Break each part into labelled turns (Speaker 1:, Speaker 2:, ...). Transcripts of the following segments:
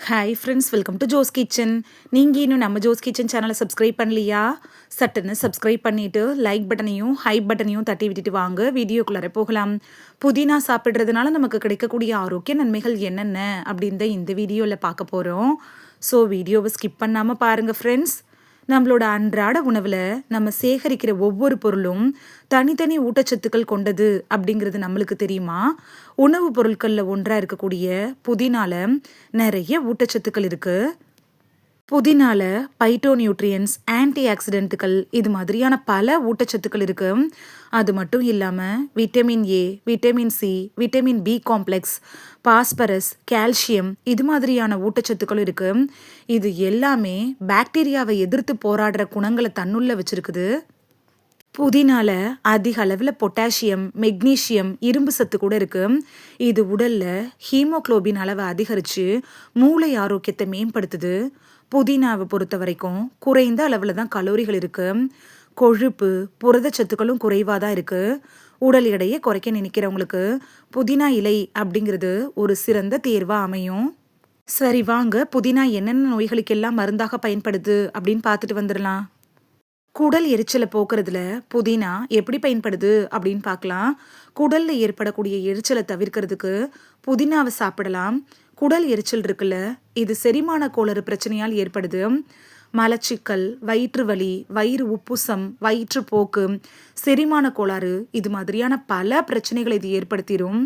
Speaker 1: Hi friends, welcome to Jo's kitchen. நீங்கள் இன்னும் நம்ம ஜோஸ் கிச்சன் சேனலை சப்ஸ்கிரைப் பண்ணலையா? சட்டுன்னு சப்ஸ்கிரைப் பண்ணிவிட்டு லைக் பட்டனையும் ஹைப் பட்டனையும் தட்டி விட்டுட்டு வாங்க வீடியோக்குள்ளார போகலாம். புதினா சாப்பிட்றதுனால நமக்கு கிடைக்கக்கூடிய ஆரோக்கிய நன்மைகள் என்னென்ன அப்படின்னு இந்த வீடியோவில் பார்க்க போகிறோம். ஸோ வீடியோவை ஸ்கிப் பண்ணாமல் பாருங்கள் ஃப்ரெண்ட்ஸ். நம்மளோட அன்றாட உணவில் நம்ம சேகரிக்கிற ஒவ்வொரு பொருளும் தனித்தனி ஊட்டச்சத்துக்கள் கொண்டது அப்படிங்கிறது நம்மளுக்கு தெரியுமா? உணவுப் பொருட்களில் ஒன்றாக இருக்கக்கூடிய புதினால நிறைய ஊட்டச்சத்துக்கள் இருக்குது. புதினால பைட்டோநியூட்ரியன்ஸ், ஆன்டி ஆக்சிடென்ட்டுகள் இது மாதிரியான பல ஊட்டச்சத்துக்கள் இருக்குது. அது மட்டும் இல்லாமல் vitamin A, vitamin C, vitamin B complex, phosphorus, calcium இது மாதிரியான ஊட்டச்சத்துக்களும் இருக்குது. இது எல்லாமே பாக்டீரியாவை எதிர்த்து போராடுற குணங்களை தன்னுள்ள வச்சிருக்குது. புதினால அதிக அளவில் பொட்டாசியம், மெக்னீஷியம், இரும்பு சத்து கூட இருக்கு. இது உடல்ல ஹீமோகுளோபின் அளவை அதிகரித்து மூளை ஆரோக்கியத்தை மேம்படுத்துது. புதினாவை பொறுத்த வரைக்கும் குறைந்த அளவில் தான் கலோரிகள் இருக்கு. கொழுப்பு, புரதச்சத்துக்களும் குறைவாக தான் இருக்கு. உடல் எடையை குறைக்க நினைக்கிறவங்களுக்கு புதினா இலை அப்படிங்கிறது ஒரு சிறந்த தேர்வாக அமையும். சரி வாங்க, புதினா என்னென்ன நோய்களுக்கெல்லாம் மருந்தாக பயன்படுது அப்படின்னு பார்த்துட்டு வந்துடலாம். குடல் எரிச்சலை போக்குறதுல புதினா எப்படி பயன்படுது அப்படின்னு பார்க்கலாம். குடல்ல ஏற்படக்கூடிய எரிச்சலை தவிர்க்கிறதுக்கு புதினாவை சாப்பிடலாம். குடல் எரிச்சல் இருக்குல்ல, இது செரிமான கோளாறு பிரச்சனையால் ஏற்படுது. மலச்சிக்கல், வயிற்று வலி, வயிறு உப்புசம், வயிற்றுப்போக்கு, செரிமான கோளாறு இது மாதிரியான பல பிரச்சனைகளை இது ஏற்படுத்திடும்.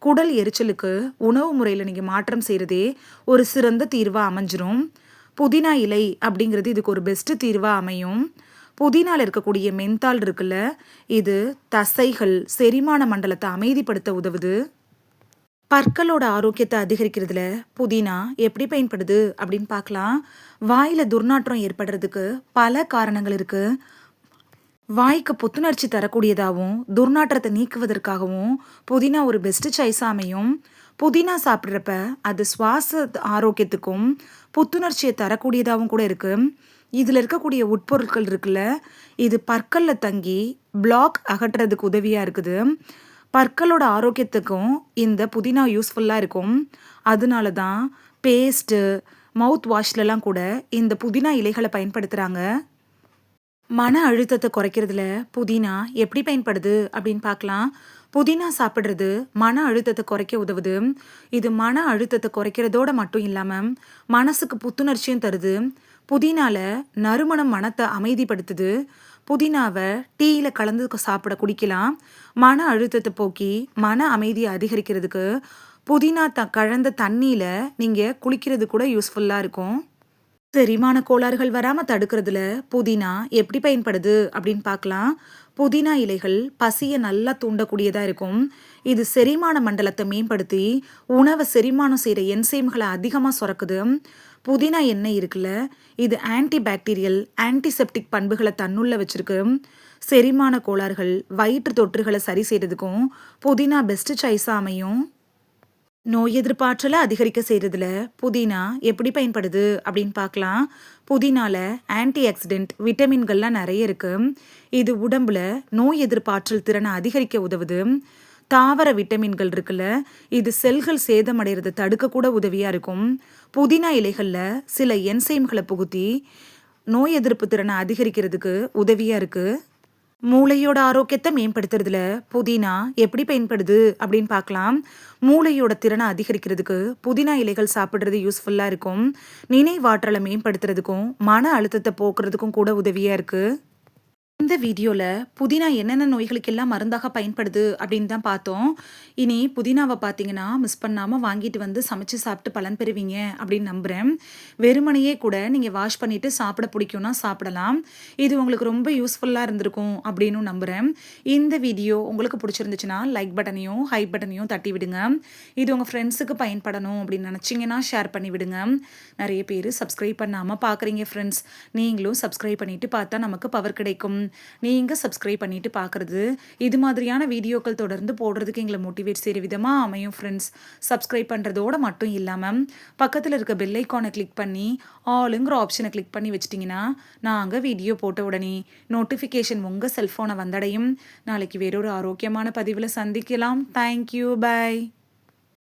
Speaker 1: குடல் எரிச்சலுக்கு உணவு முறையில் நீங்கள் மாற்றம் செய்கிறதே ஒரு சிறந்த தீர்வாக அமைஞ்சிரும். புதினா இலை அப்படிங்கிறது இதுக்கு ஒரு பெஸ்ட்டு தீர்வாக அமையும். புதினால இருக்கக்கூடிய மென்தால் இருக்குல்ல, இது தசைகள், செரிமான மண்டலத்தை அமைதிப்படுத்த உதவுது. பற்களோட ஆரோக்கியத்தை அதிகரிக்கிறதுல புதினா எப்படி பயன்படுது அப்படின்னு பார்க்கலாம். வாயில் துர்நாற்றம் ஏற்படுறதுக்கு பல காரணங்கள் இருக்கு. வாய்க்கு புத்துணர்ச்சி தரக்கூடியதாகவும் துர்நாற்றத்தை நீக்குவதற்காகவும் புதினா ஒரு பெஸ்ட் சாய்ஸாக அமையும். புதினா சாப்பிட்றப்ப அது சுவாச ஆரோக்கியத்துக்கும் புத்துணர்ச்சியை தரக்கூடியதாகவும் கூட இருக்கு. இதில் இருக்கக்கூடிய உட்பொருட்கள் இருக்குல்ல, இது பற்களில் தங்கி பிளாக் அகற்றுறதுக்கு உதவியாக இருக்குது. பற்களோட ஆரோக்கியத்துக்கும் இந்த புதினா யூஸ்ஃபுல்லாக இருக்கும். அதனால தான் பேஸ்ட்டு, மவுத் வாஷ்லலாம் கூட இந்த புதினா இலைகளை பயன்படுத்துகிறாங்க. மன அழுத்தத்தை குறைக்கிறதுல புதினா எப்படி பயன்படுது அப்படின்னு பார்க்கலாம். புதினா சாப்பிட்றது மன அழுத்தத்தை குறைக்க உதவுது. இது மன அழுத்தத்தை குறைக்கிறதோட மட்டும் இல்லாமல் மனசுக்கு புத்துணர்ச்சியும் தருது. புதினால நறுமணம் மனத்தை அமைதிப்படுத்துது. புதினாவை டீயில் கலந்து சாப்பிட குடிக்கலாம். மன அழுத்தத்தை போக்கி மன அமைதியை அதிகரிக்கிறதுக்கு புதினா கலந்த தண்ணியில் நீங்கள் குளிக்கிறது கூட யூஸ்ஃபுல்லாக இருக்கும். செரிமான கோளாறுகள் வராமல் தடுக்கிறதுல புதினா எப்படி பயன்படுது அப்படின்னு பார்க்கலாம். புதினா இலைகள் பசியை நல்லா தூண்டக்கூடியதாக இருக்கும். இது செரிமான மண்டலத்தை மேம்படுத்தி உணவை செரிமானம் செய்கிற என்சைம்களை அதிகமாக சுரக்குது. புதினா எண்ணெய் இருக்குல்ல, இது ஆன்டி பாக்டீரியல், ஆன்டிசெப்டிக் பண்புகளை தன்னுள்ள வச்சிருக்கு. செரிமான கோளாறுகள், வயிற்று தொற்றுகளை சரி செய்கிறதுக்கும் புதினா பெஸ்ட் சாய்ஸாக அமையும். நோய் எதிர்ப்பாற்றலை அதிகரிக்க செய்கிறதுல புதினா எப்படி பயன்படுது அப்படின்னு பார்க்கலாம். புதினால ஆன்டி ஆக்சிடென்ட், விட்டமின்கள்லாம் நிறைய இருக்குது. இது உடம்புல நோய் எதிர்ப்பாற்றல் திறனை அதிகரிக்க உதவுது. தாவர விட்டமின்கள் இருக்குல்ல, இது செல்கள் சேதமடைகிறத தடுக்க கூட உதவியாக இருக்கும். புதினா இலைகளில் சில என்சைம்களை புகுத்தி நோய் எதிர்ப்பு திறனை அதிகரிக்கிறதுக்கு உதவியாக இருக்குது. மூளையோட ஆரோக்கியத்தை மேம்படுத்துறதுல புதினா எப்படி பயன்படுது அப்படின்னு பார்க்கலாம். மூளையோட திறனை அதிகரிக்கிறதுக்கு புதினா இலைகள் சாப்பிட்றது யூஸ்ஃபுல்லாக இருக்கும். நினைவாற்றலை மேம்படுத்துறதுக்கும் மன அழுத்தத்தை போக்குறதுக்கும் கூட உதவியாக இருக்குது. இந்த வீடியோவில் புதினா என்னென்ன நோய்களுக்கெல்லாம் மருந்தாக பயன்படுது அப்படின்னு தான் பார்த்தோம். இனி புதினாவை பார்த்தீங்கன்னா மிஸ் பண்ணாமல் வாங்கிட்டு வந்து சமைச்சு சாப்பிட்டு பலன் பெறுவீங்க அப்படின்னு நம்புகிறேன். வெறுமனையே கூட நீங்கள் வாஷ் பண்ணிவிட்டு சாப்பிட பிடிக்கும்னா சாப்பிடலாம். இது உங்களுக்கு ரொம்ப யூஸ்ஃபுல்லாக இருந்திருக்கும் அப்படின்னு நம்புகிறேன். இந்த வீடியோ உங்களுக்கு பிடிச்சிருந்துச்சுன்னா லைக் பட்டனையும் ஹைப் பட்டனையும் தட்டி விடுங்க. இது உங்கள் ஃப்ரெண்ட்ஸுக்கு பயன்படணும் அப்படின்னு நினச்சிங்கன்னா ஷேர் பண்ணி விடுங்க. நிறைய பேர் சப்ஸ்கிரைப் பண்ணாமல் பார்க்குறீங்க ஃப்ரெண்ட்ஸ். நீங்களும் சப்ஸ்கிரைப் பண்ணிவிட்டு பார்த்தா நமக்கு பவர் கிடைக்கும். நீங்கள் சப்ஸ்கிரைப் பண்ணிட்டு பார்க்குறது இது மாதிரியான வீடியோக்கள் தொடர்ந்து போடுறதுக்கு எங்களை மோட்டிவேட் செய்கிற விதமாக அமையும் ஃப்ரெண்ட்ஸ். சப்ஸ்கிரைப் பண்ணுறதோடு மட்டும் இல்லாமல் பக்கத்தில் இருக்க பெல் ஐக்கானை கிளிக் பண்ணி ஆளுங்கிற ஆப்ஷனை கிளிக் பண்ணி வச்சிட்டிங்கன்னா நாங்கள் வீடியோ போட்ட உடனே நோட்டிஃபிகேஷன் உங்கள் செல்ஃபோனை வந்தடையும். நாளைக்கு வேறொரு ஆரோக்கியமான பதிவில் சந்திக்கலாம். Thank you, by.